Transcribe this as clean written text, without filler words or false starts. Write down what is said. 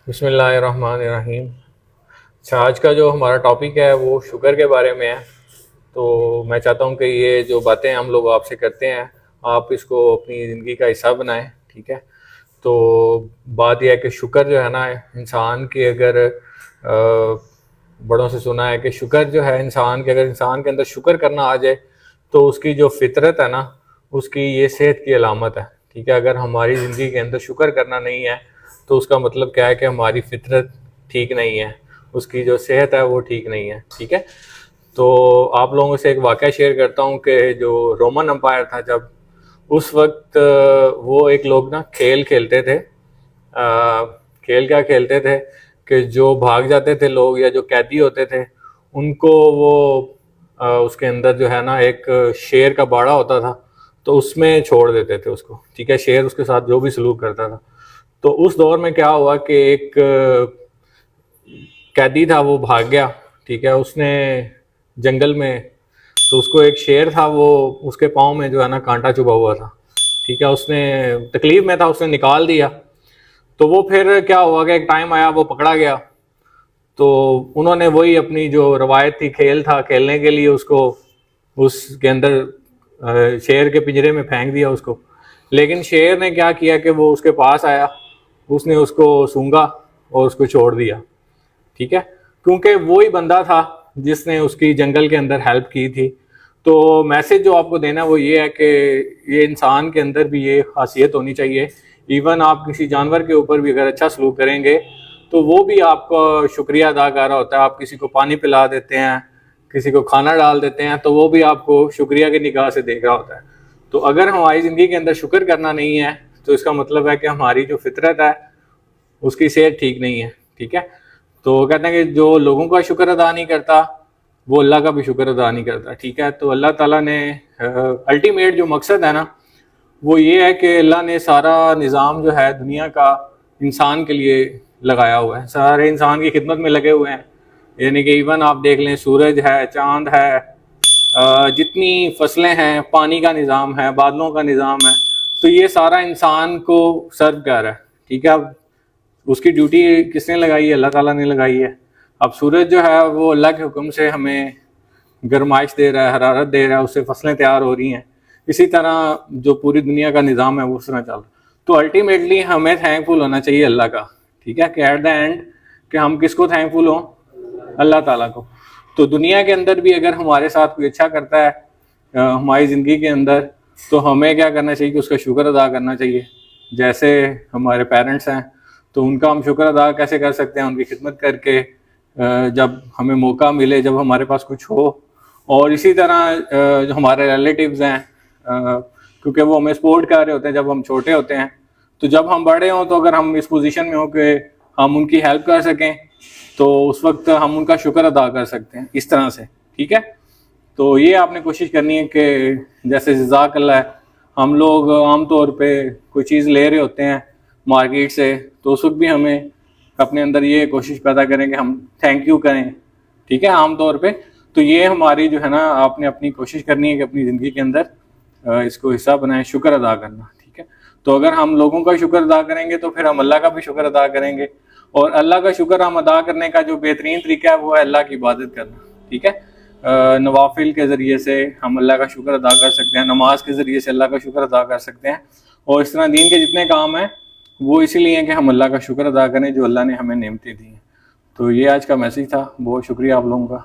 بسم اللہ الرحمن الرحیم۔ اچھا، آج کا جو ہمارا ٹاپک ہے وہ شکر کے بارے میں ہے۔ تو میں چاہتا ہوں کہ یہ جو باتیں ہم لوگ آپ سے کرتے ہیں آپ اس کو اپنی زندگی کا حصہ بنائیں، ٹھیک ہے؟ تو بات یہ ہے کہ شکر جو ہے نا انسان کی، اگر بڑوں سے سنا ہے کہ شکر جو ہے انسان کے، اگر انسان کے اندر شکر کرنا آ جائے تو اس کی جو فطرت ہے نا اس کی یہ صحت کی علامت ہے، ٹھیک ہے؟ اگر ہماری زندگی کے اندر شکر کرنا نہیں ہے تو اس کا مطلب کیا ہے کہ ہماری فطرت ٹھیک نہیں ہے، اس کی جو صحت ہے وہ ٹھیک نہیں ہے، ٹھیک ہے؟ تو آپ لوگوں سے ایک واقعہ شیئر کرتا ہوں کہ جو رومن امپائر تھا، جب اس وقت وہ ایک لوگ نا کھیل کھیلتے تھے۔ کھیل کیا کھیلتے تھے کہ جو بھاگ جاتے تھے لوگ یا جو قیدی ہوتے تھے ان کو وہ اس کے اندر جو ہے نا ایک شیر کا باڑا ہوتا تھا تو اس میں چھوڑ دیتے تھے اس کو، ٹھیک ہے؟ شیر اس کے ساتھ جو بھی سلوک کرتا تھا۔ تو اس دور میں کیا ہوا کہ ایک قیدی تھا، وہ بھاگ گیا، ٹھیک ہے؟ اس نے جنگل میں، تو اس کو ایک شیر تھا، وہ اس کے پاؤں میں جو ہے نا کانٹا چبھا ہوا تھا، ٹھیک ہے؟ اس نے تکلیف میں تھا، اس نے نکال دیا۔ تو وہ پھر کیا ہوا کہ ایک ٹائم آیا وہ پکڑا گیا، تو انہوں نے وہی اپنی جو روایت تھی، کھیل تھا، کھیلنے کے لیے اس کو اس کے اندر شیر کے پنجرے میں پھینک دیا اس کو۔ لیکن شیر نے کیا کیا کہ وہ اس کے پاس آیا، اس نے اس کو سونگا اور اس کو چھوڑ دیا، ٹھیک ہے؟ کیونکہ وہی بندہ تھا جس نے اس کی جنگل کے اندر ہیلپ کی تھی۔ تو میسج جو آپ کو دینا وہ یہ ہے کہ یہ انسان کے اندر بھی یہ خاصیت ہونی چاہیے۔ ایون آپ کسی جانور کے اوپر بھی اگر اچھا سلوک کریں گے تو وہ بھی آپ کا شکریہ ادا کر رہا ہوتا ہے۔ آپ کسی کو پانی پلا دیتے ہیں، کسی کو کھانا ڈال دیتے ہیں تو وہ بھی آپ کو شکریہ کی نگاہ سے دیکھ رہا ہوتا ہے۔ تو اگر ہماری زندگی کے اندر شکر کرنا نہیں ہے تو اس کا مطلب ہے کہ ہماری جو فطرت ہے اس کی صحت ٹھیک نہیں ہے، ٹھیک ہے؟ تو کہتے ہیں کہ جو لوگوں کا شکر ادا نہیں کرتا وہ اللہ کا بھی شکر ادا نہیں کرتا، ٹھیک ہے؟ تو اللہ تعالیٰ نے الٹیمیٹ جو مقصد ہے نا وہ یہ ہے کہ اللہ نے سارا نظام جو ہے دنیا کا انسان کے لیے لگایا ہوا ہے، سارے انسان کی خدمت میں لگے ہوئے ہیں۔ یعنی کہ ایون آپ دیکھ لیں، سورج ہے، چاند ہے، جتنی فصلیں ہیں، پانی کا نظام ہے، بادلوں کا نظام ہے، تو یہ سارا انسان کو سرو کر رہا ہے، ٹھیک ہے؟ اب اس کی ڈیوٹی کس نے لگائی ہے؟ اللہ تعالیٰ نے لگائی ہے۔ اب سورج جو ہے وہ اللہ کے حکم سے ہمیں گرمائش دے رہا ہے، حرارت دے رہا ہے، اس سے فصلیں تیار ہو رہی ہیں۔ اسی طرح جو پوری دنیا کا نظام ہے وہ اس طرح چل رہا ہے۔ تو الٹیمیٹلی ہمیں تھینک فل ہونا چاہیے اللہ کا، ٹھیک ہے؟ کہ ایٹ دا اینڈ کہ ہم کس کو تھینک فل ہوں؟ اللہ تعالیٰ کو۔ تو دنیا کے اندر بھی اگر ہمارے ساتھ کوئی اچھا کرتا ہے ہماری زندگی کے اندر تو ہمیں کیا کرنا چاہیے کہ اس کا شکر ادا کرنا چاہیے۔ جیسے ہمارے پیرنٹس ہیں تو ان کا ہم شکر ادا کیسے کر سکتے ہیں؟ ان کی خدمت کر کے، جب ہمیں موقع ملے، جب ہمارے پاس کچھ ہو۔ اور اسی طرح جو ہمارے ریلیٹیوز ہیں، کیونکہ وہ ہمیں سپورٹ کر رہے ہوتے ہیں جب ہم چھوٹے ہوتے ہیں، تو جب ہم بڑے ہوں تو اگر ہم اس پوزیشن میں ہوں کہ ہم ان کی ہیلپ کر سکیں تو اس وقت ہم ان کا شکر ادا کر سکتے ہیں اس طرح سے، ٹھیک ہے؟ تو یہ آپ نے کوشش کرنی ہے کہ جیسے جزاک اللہ ہے، ہم لوگ عام طور پہ کوئی چیز لے رہے ہوتے ہیں مارکیٹ سے تو اس وقت بھی ہمیں اپنے اندر یہ کوشش پیدا کریں کہ ہم تھینک یو کریں، ٹھیک ہے؟ عام طور پہ تو یہ ہماری جو ہے نا آپ نے اپنی کوشش کرنی ہے کہ اپنی زندگی کے اندر اس کو حصہ بنائیں، شکر ادا کرنا، ٹھیک ہے؟ تو اگر ہم لوگوں کا شکر ادا کریں گے تو پھر ہم اللہ کا بھی شکر ادا کریں گے، اور اللہ کا شکر ہم ادا کرنے کا جو بہترین طریقہ ہے وہ ہے اللہ کی عبادت کرنا، ٹھیک ہے؟ نوافل کے ذریعے سے ہم اللہ کا شکر ادا کر سکتے ہیں، نماز کے ذریعے سے اللہ کا شکر ادا کر سکتے ہیں، اور اس طرح دین کے جتنے کام ہیں وہ اسی لیے ہیں کہ ہم اللہ کا شکر ادا کریں جو اللہ نے ہمیں نعمتیں دی ہیں۔ تو یہ آج کا میسیج تھا، بہت شکریہ آپ لوگوں کا۔